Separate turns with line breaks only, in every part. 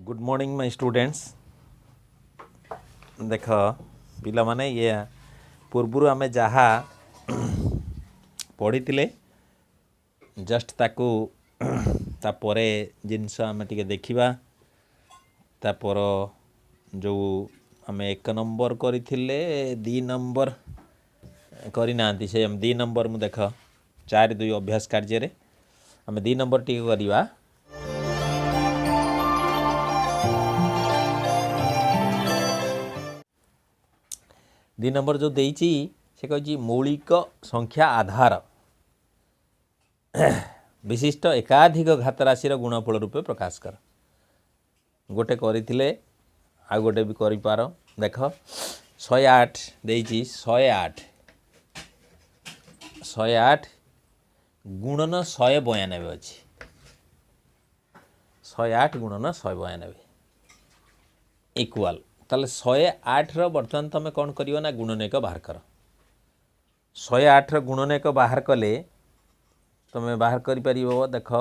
Good morning my students. देख पिला माने ये पूर्व आमे जहा पढ़ी जस्ट ताकू तापरे जिनस आमे टिके देखिबा तापर जो आमे 1 नंबर करथिले 2 नंबर करी नांती से 2 नंबर मु देख 4-2 अभ्यास कार्य रे आमे 2 नंबर टिके करिबा। 2 नंबर जो देइची से कही मौलिक संख्या आधार विशिष्ट एकाधिक घात राशि गुणफल रूपे प्रकाश कर। गोटे करथिले आ गोटे भी करि पारो। देख 108 देइची 108 गुणन 192 अछि। 108 गुणन 192 इक्वल ताले 108 रो वर्तमान तमे कौन करियो ना गुणनेक बाहर कर। 108 रो गुणनेक बाहर कले तमे बाहर करि परिबो। देख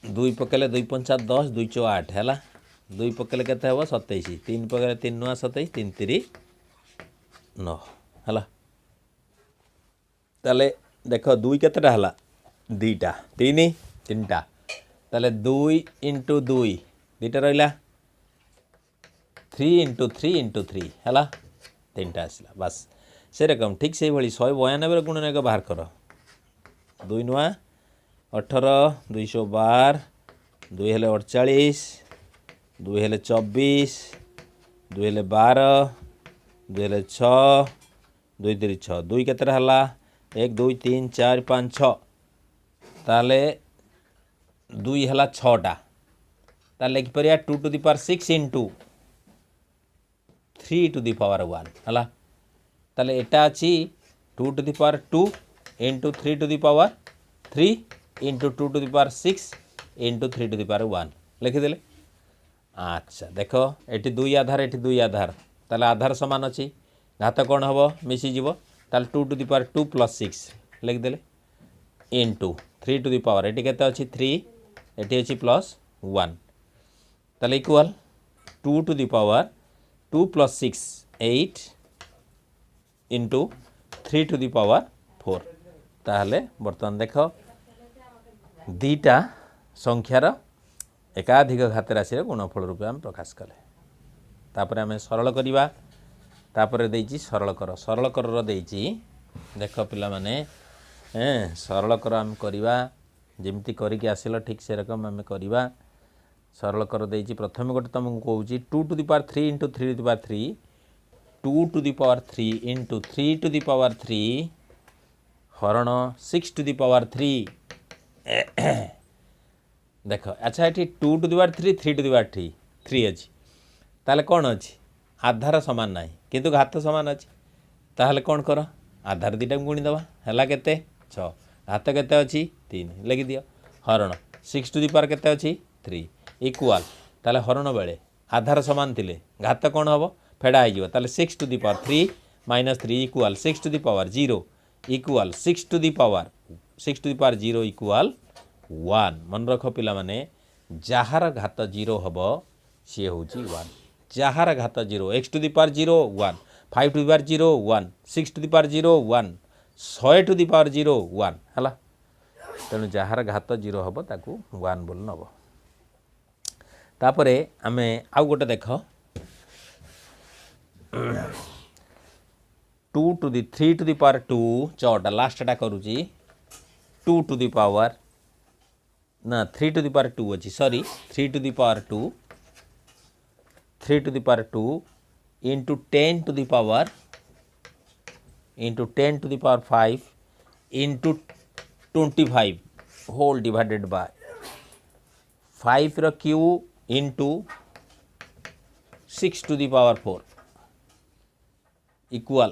2 पकेले 2 पंचा 10 2 चौ 8 हैला 2 पकेले केते हबो 27 3 पकेले 3 नुआ 27 3 3 9 हैला। ताले देख 2 केतेटा हैला 2टा 3 3टा ताले 2 इंटू 2 2टा रहिला 3 इंटू 3 इंटू 3 हैला 3टा आसला बस से रकम ठीक से भली 192 गुणनेक बाहर कर। 2 नुआ 18 212 2 हेले 48 2 हेले 24 2 हेले 12 2 हेले 6 2 3 6 2 केतेटा हला 1 2 3 4 5 6 ताले 2 हला 6टा ताले लिखि परिया 2 to the power 6 into 3 to the power 1 हला ताले एटा अछि 2 to the power 2 into 3 to the power 3 into 2 to the power 6 into 3 to the power 1 लिखि देले। अच्छा देखो एटी 2 आधार एटी 2 आधार ताले आधार समान अछि घात कोन हबो मिसी जीवो ताले 2 टू द पावर 2 प्लस 6 लिखि देले इंटू 3 टू द पावर एटी केते अछि 3 एटी अछि प्लस 1 ताले equal 2 to the power 2 plus 6 8 into 3 to the power 4 ताहले बर्तमान देख दीटा संख्यार एकाधिक घात राशि गुणफल रूपे आम प्रकाश कले। तापर आम सरल करिबा तापर देइची सरल कर देइची देख पिला माने सरल कर आम करिबा जेमती करिके आसिलो ठीक से रकम आम करिबा। सरल कर देइची प्रथम गोटे तुमको कहूची 2 to the power 3 into 3 to the power 3 2 to the power 3 into 3 to the power 3 हरण 6 टू द पावर 3 देख। अच्छा ये 2 to the power 3 3 to the power 3 अच्छी ताले कौन अच्छी आधार सामान ना किंतु घात सामान अच्छी ताहले कौन कर आधार दीटा गुणी दबा है केते 6 घात केते अच्छी 3 लिखि दियो हरण 6 टू द पावर केते अच्छी 3 इक्वल ताले हरण बेले आधार सामान थिले घात कौन हम फेड़ा हो ताले 6 to the power 3 minus 3 equal 6 to the power 0 equal 6 to the power 0 equal 1 मन रख पिला माने जहार घात 0 हबो सी होची 1 जहार घात 0 x to the power 0 1 5 to the power 0 1 6 to the power 0 1 100 to the power 0 1 हला तेणु जहार घात 0 हबो ताकू 1 बोल नबो। तापरे आमे आउ गोटे देख 2 to the 3 to the power 2 चौटा लास्टटा करूची 2 टू द पावर ना 3 टू द पावर 2 अच्छी sorry 3 to the power 2 3 to the power 2 into 10 to the power 10 to the power 5 into 25 whole divided by 5 रो क्यू into 6 to the power 4 equal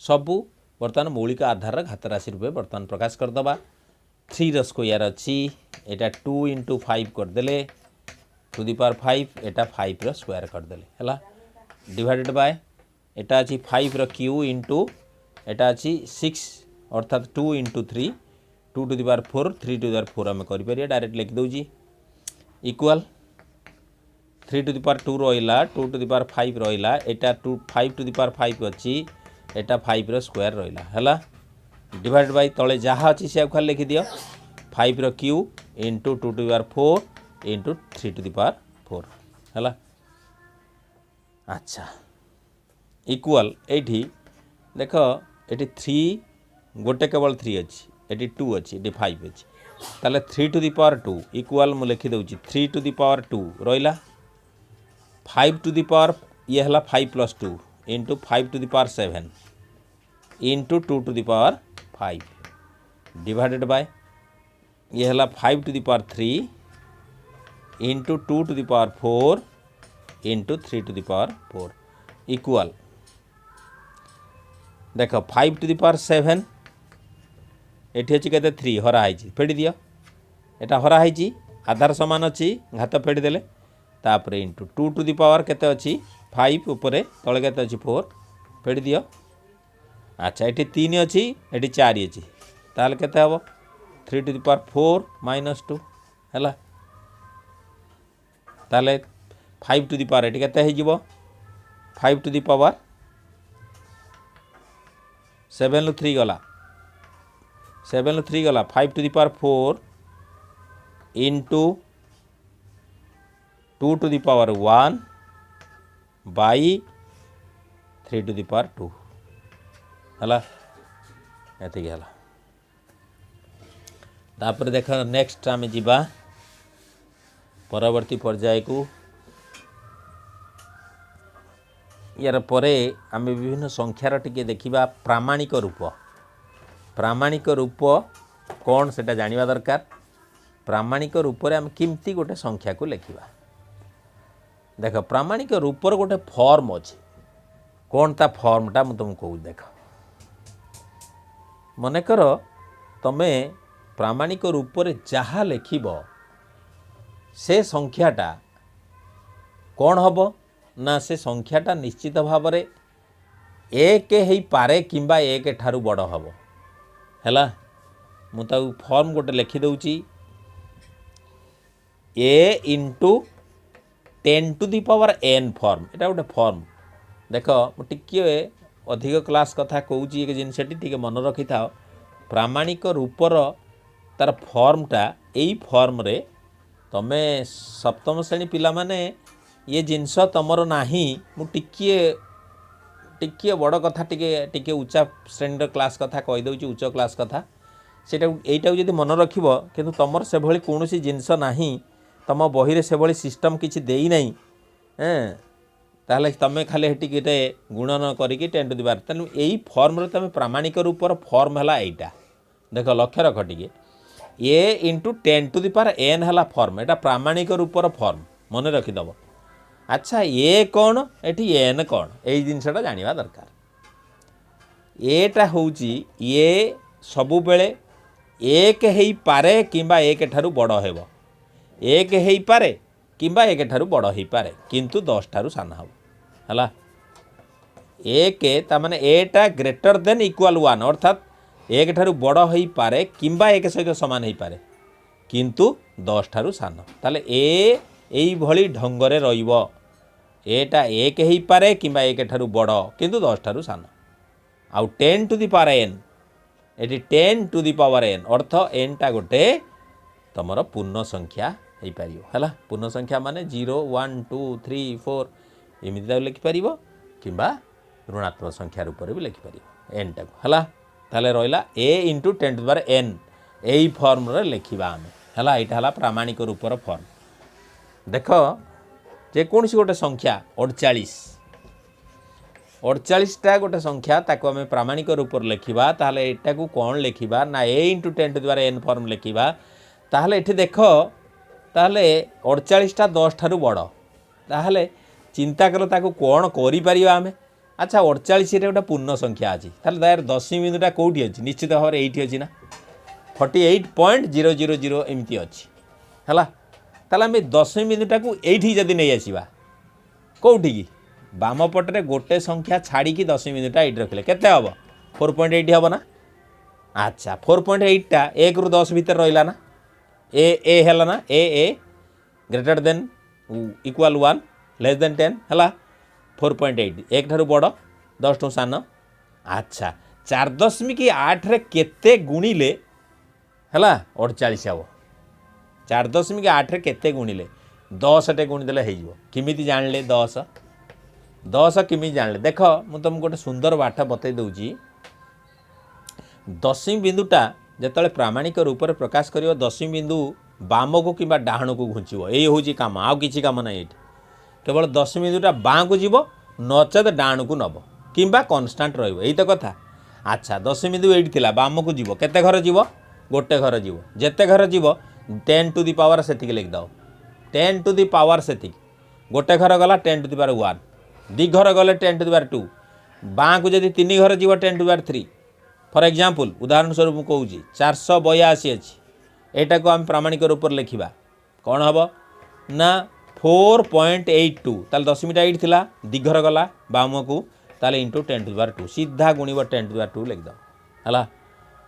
सबू बर्तमान मौलिक आधार घात राशि रूपे बर्तमान प्रकाश करदबा। 3 रो स्क्वायर अच्छी एटा 2 into 5 करदेले to the power 5 Etah 5 row square करदेले हैला डिवाइडेड बाय एटा अच्छी 5 रो क्यू इंटू एटा अच्छी 6 अर्थात 2 into 3 2 to the power 4 3 to the power 4 आम कर डायरेक्ट लिखि दउची इक्वल 3 टू द पावर 2 रहा 2 टू द पावर 5 रहा एटा 5 टू द पावर 5 अच्छी एटा 5 रो स्क्वायर रहा है डिवाइड बाय तले जहाँ अच्छी से खाली लिखि दियो 5 रो क्यू into 2 to the power 4 into 3 to the power 4 है। अच्छा इक्वल एठी देख ये 3 गोटे केवल 3 अच्छी ये 2 अच्छी ये 5 अच्छी ताले 3 टू द पावर 2 इक्वल मुझे लिखि दूची 3 टू द पावर 2 रहा 5 टू द पावर ये है 5 plus 2 into 5 to the power 7 into 2 to the power 5 divided by ये है 5 to the power 3 into 2 to the power 4 into 3 to the power 4 equal देख 5 to the power 7 एठी अच्छी कहते 3 हराई फेड़ी दियो एटा हराई आधार सामान अच्छी घात फेड़ी देले तापर इंटू 2 टू द पावर केते अच्छी 5 उपरे तले केते अच्छी 4 फेड़ी दियो। अच्छा ये 3 अच्छी ये 4 अच्छी ताल केते हबो 3 टू द पावर 4 माइनस 2 है ताले 5 टू द पावर ये केते हो जिवो 5 टू द पावर 7 लो 3 गला 7 लो 3 गला 5 to the power 4 into 2 to the power 1 by 3 to the power 2 है एति गला तापर देख नेक्स्ट आम जीवा परवर्ती पर्याय को यार परे आम विभिन्न संख्यार टिके देखिबा प्रामाणिक रूप कौन सेटा जानिबा दरकार प्रामाणिक रूप रे आम किमती गोटे संख्या को लिखिबा देख प्रामाणिक रूपर गोटे फॉर्म अच्छे कौन ता फॉर्मटा मुझे तुमको कहूँ देख मनकर तमे प्रामाणिक रूप रे जहाँ लिखिब से संख्याटा कौन हम ना से संख्याटा निश्चित भाव में एक ही पारे किंबा एक ठारू बड़ हम है मुझे फॉर्म गोटे लिखि दूची a into 10 to the power n form एटा गोटे फॉर्म देख टिके अधिक क्लास कथा कहूँ ये जिनसटी टिके मन रखि था प्रामाणिक रूपर तार फॉर्मटा यही फॉर्म रे तमे सप्तम श्रेणी पिला माने ये जिनस तमर नाही मु टिके बड़ कथा टिके उच्चा श्रेणी क्लास कथा कहीदे उच्च क्लास कथा सेटा एटा जदि मन रखिबो किंतु तमर से भली कोनोसी जिनस नाही तम बही रे से भली सिस्टम किछि देई नाही ताहले तमे खाली हेटी केटे गुणन करिके 10 टू द पावर तनु एई फॉर्म रे तमे प्रामाणिक रूपर फॉर्म हला एटा देख लक्ष्य रख टिके a into 10 to the power n हला फॉर्म एटा प्रामाणिक रूपर फॉर्म मन रखि दबो। अच्छा ए कौन एटी n कौन एई जिनसटा जानिबा दरकार एटा होउची ए सबु बेले एक हेई पारे किंबा एक ठारू बड़ हेबो एक हेई पारे किंबा एक ठारू बड़ हेई पारे किंतु 10 ठारू सान हबो हला एक ता माने एटा ग्रेटर देन इक्वल 1 अर्थात एक ठारू बड़ हेई पारे किंबा एक सहित समान हेई पारे किंतु 10 ठारू सान ताले एई भली ढंगरे रहिबो एटा एक हेई पारे किंबा एक ठारू बड़ किंतु 10 ठारू सान आउ 10 टू द पावर n एटी 10 टू द पावर n अर्थ n टा गोटे तमर पूर्ण संख्या हो पार है पूर्ण संख्या माने 0 1 2 3 4 एमती लिखिपर कि ऋणात्मक संख्या रूप में भी लिखिपर एन टाक है ताले रहा a into 10 to the power n यही फॉर्म रे लिखा आम है यहाँ प्रामाणिक रूपर फॉर्म देख जेकोसी गोटे संख्या 48टा गोटे संख्या ताको आम प्रामाणिक रूप लिखा ताहले एटा को कौन लिखा ना a into 10 to the power n form लिखा ताहले एठी देख ताहले 48टा 10 ठारू बड़ ताहले चिंता कल ताको कौन करि परिबा आमे। अच्छा 48 रे गोटे पूर्ण संख्या अछि ताहले दायर दशमी बिंदुटा कोठी अछि निश्चित भाव में एठी अछि ना 48.000 एमती अछि हला ताहले आमे दशमी बिंदुटा को एठी जदी नै आसीबा कोठी की बाम पटरे गोटे संख्या छाड़ी की दशमी बिंदुटा एठी रखले केते हबो 4.8 हबो ना अच्छा 4.8 टा 1 रु 10 भीतर रहिला ना ए हैला ना a greater than equal 1 less than 10 हैला 4.8 एक ठारू बड़ 10 टू सान। अच्छा 4.8 रे केते गुणिले हैला 48 आव 4.8 रे केते गुणिले 10 टे गुणी देले हे जिवो किमिति जानले 10 किमिति जानले देख मु तुमको गोटे सुंदर बाटा बतई दउची दशमी बिंदुटा जिते प्रामाणिक रूप से प्रकाश कर दशमी बिंदु बाम को कि डाहण को घुंचब यही हूँ कम आउ कि कम ना ये केवल दशमी बिंदुटा बाँ को जीव नचेत डाहण को नब कि कन्स्टाट रही तो कथा। अच्छा दशमी बिंदु ये थी बाम को जीव केते घर जीव गोटे घर जीव जेते घर जीव 10 टू दी पावर से लिखिद 10 टू दी पावर से गोटे घर गला 10 टू दी पावर 1 दी घर गले 10 टू दी पावर 2 बाँ को जब 3 घर जीव 10 to the power 3 for example उदाहरण स्वरूप कहूँ 482 अच्छी एटा को आम प्रामाणिक रूप से लिखा कौन हम ना 4.82 ताल दशमीटा 8 थिला दिघर गला बाम को ताले इंटू 10 टू दी पावर 2 सीधा गुणिब 10 टू दी पावर 2 लिखिद है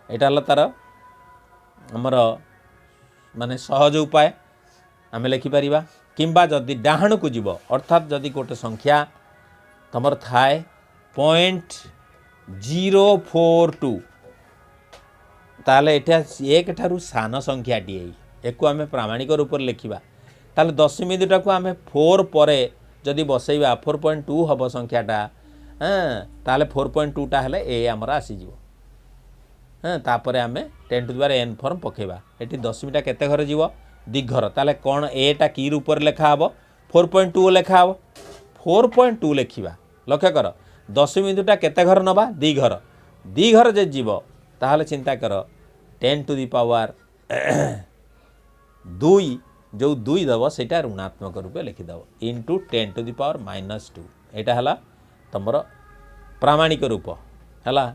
यहाँ तार आमर माने सहज उपाय आम लिखिपर किंबा जदि डाहण को जीव अर्थात जदि गोटे संख्या तुम थाए 0.042 ताले एटा एक ठारू सान संख्याटी एक आम प्रामाणिक रूप से लिखा ताले दशमी बिंदुटा को आम 4 पर जदि बसैबा 4.2 हम संख्याटा ताले 4.2 टा हेले ए आमर आसीज तापर आम 10 to the power n form पकेबा एटी दशमीटा केते घर जीव दिघर ताले कौन एटा की रूप से लिखा हम 4.2 लिखा हम 4.2 लिखा लक्ष्य कर दशमी बिंदुटा केते घर नबा दी घर जे जीव ताहले चिंता कर 10 टू दी पावर 2 जो 2 दब सेटा ऋणात्मक रूप लिखिदब इंटू 10 टू दी पावर -2 एटा हला तमर प्रामाणिक रूप हला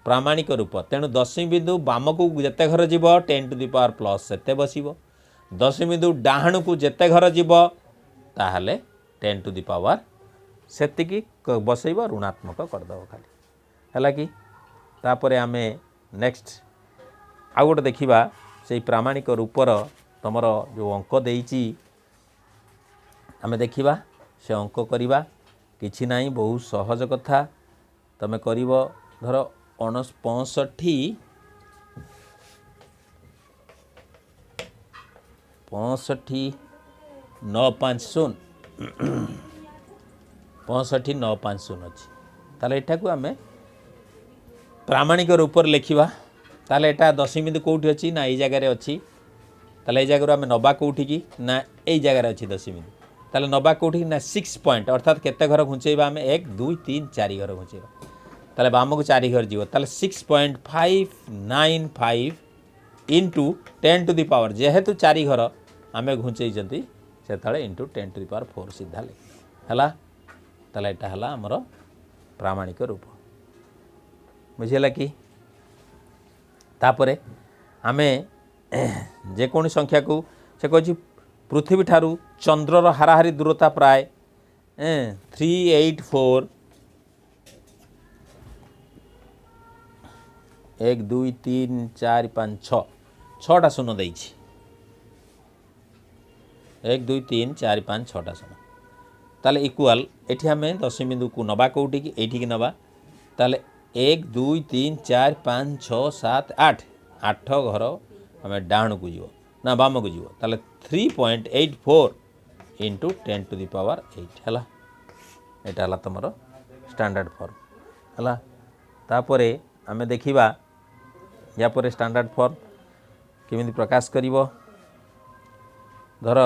प्रामाणिक रूप तेणु दशमी बिंदु बाम को जेते घर जीव 10 टू दी पावर प्लस सेते बसिबो दशमी बिंदु डाहण को जेते घर जीव ताहले 10 टू दी पावर सेतिकी बसैब ऋणात्मक करदेव खाली है कि तापर आम नेक्स्ट आउ गोटे देखा से प्रामाणिक रूपर तुम जो अंक देती आम देखा से अंक करवा कि ना बहुत सहज कथा तुम कर धर 65 950 65 अच्छी ताले एटा को आम प्रामाणिक रूप से लिखा ताले एटा दशमी बिंदु कौटी अच्छी ना ये जगह अच्छी ताले ये जगह आम नबा कौटी की ना ये जगह अच्छी दशमी बिंदु ताले नबा कौटी ना 6 पॉइंट अर्थात केते घर घुंचेबा आम 1 2 3 4 घर घुंचेबा ताले बाम को 4 घर जीव ताले 6.595 इंटू 10 टू दी पावर जेहेतु 4 घर आम घुंचई से इंटू 10 टू दी पावर 4 सीधा लिखा ताले एटा हला हमर प्रामाणिक रूप बुझेला कि तापरे आमे जेकोनी संख्या को से कह पृथ्वी ठारू चंद्रर हाराहारी दूरता प्राय 384 1 2 3 4 5 6 6टा शून्य देइछि 1 2 3 4 5 6टा शून्य ताले इक्वाल एठी आम दशमी बिंदु को नबा कौटी की एठी की नबा ताले 1 2 3 4 5 6 7 8 8 घर आम डाहण को जीव ना बाम को जीव ताले 3.84 इंटू 10 टू दी पावर 8 है यहाँ तुम स्टैंडर्ड फॉर्म है तापरे आम देखा या पर स्टैंडर्ड फॉर्म केमिति प्रकाश करिवो धर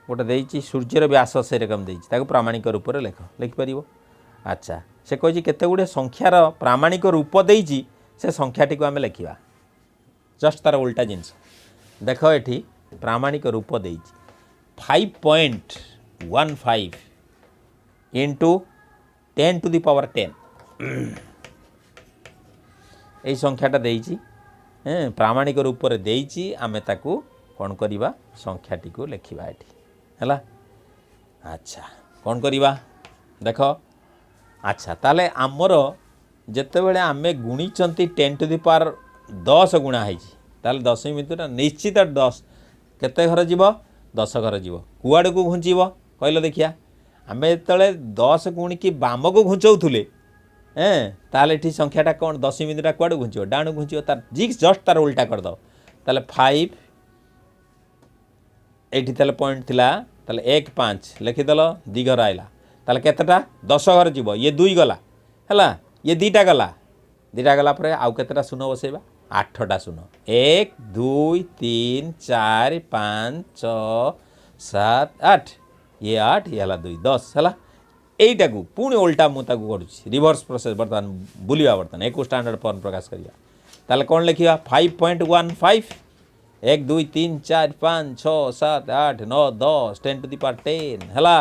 गोटे देइछि सूर्यर व्यास से रकम देइछि प्रामाणिक रूप से लिखिपर अच्छा से कही केते गुड़े संख्यार प्रामाणिक रूप देइछि से संख्याटी को आम लिखा जस्ट तार उल्टा जिनस देख ये प्रामाणिक रूप देइछि 5.15 इंटू 10 टू दी पावर 10 यही संख्याटा देइछि प्रामाणिक रूप से देइछि आमे ताकू कौन करिबा संख्याटी को लिखिबा एठी हैला अच्छा कौन करिबा देख अच्छा ताले आमर जेते बेले आमे गुणीचंती 10 टू दी पावर 10 गुणा ହେଇଛି ତାହେଲେ ଦଶମିକ ବିନ୍ଦୁଟା ନିଶ୍ଚିତ 10 କେତେ ଘର ଯିବ 10 ଘର ଯିବ କୁଆଡ଼କୁ ଘୁଞ୍ଚିବ କହିଲ ଦେଖିଆ ଆମେ ଯେତେବେଳେ 10 ଗୁଣିକି ବାମକୁ ଘୁଞ୍ଚଉଥିଲେ ତାହେଲେ ଏଠି ସଂଖ୍ୟାଟା କ'ଣ ଦଶମିକ ବିନ୍ଦୁଟା କୁଆଡ଼କୁ ଘୁଞ୍ଚିବ ଡାହାଣକୁ ଘୁଞ୍ଚିବ ତାର ଜଷ୍ଟ ତାର ଉଲ୍ଟା କରିଦେବ ତାହେଲେ 5 ଏଇଠି ତାହେଲେ ପଏଣ୍ଟ ଥିଲା ତାହେଲେ 1 5 ଲେଖିଦେଲ 2 ଘର ଆଇଲା ତାହେଲେ କେତେଟା 10 ଘର ଯିବ ଇଏ 2 ଗଲା ହେଲା ଇଏ 2ଟା ଗଲା 2ଟା ଗଲା ପରେ ଆଉ କେତେଟା ଶୂନ ବସେଇବା 8ଟା ଶୂନ 1 2 3 4 5 6 7 8 ଇଏ 8 ଇଏ ହେଲା 2 10 ହେଲା এইটাকু পুଣି ওল্টা মু তাকু করুছি রিভর্স প্রসেস বর্তমান বুলিবা বর্তমান একু স্ট্যান্ডার্ড ফর্ম প্রকাশ করিয়া তাহলে কোন লিখিবা 5.15 1 2 3 4 5 6 7 8 9 10 10 टू दी पावर 10 हला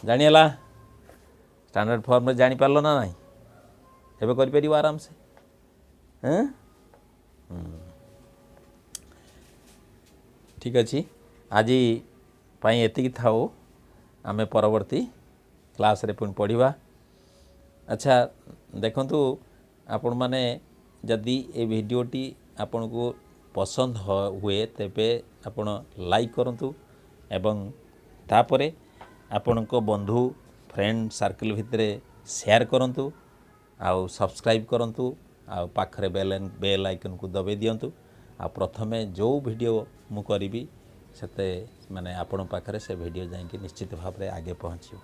जानी हला स्टैंडर्ड फॉर्म में जानी पारलो ना नहीं एबे करि परिबो आराम से हैं ठीक अछि आजी पई एतिकी थाओ आमे परवर्ती क्लास रे पुन पढ़िबा अच्छा देखंतु आपण माने जदि ए वीडियोटी आपण को पसंद हुए तेबे आपण लाइक करंतु एवं तापरे आपण को बंधु फ्रेंड सर्कल भितरे शेयर करंतु आउ सब्सक्राइब करंतु आउ पाखरे बेल आइकन को दबे दियंतु आ प्रथमे जो वीडियो मु करिबी सेते माने आपण पाखरे से वीडियो जाई कि निश्चित भाव रे आगे पहुंचियो।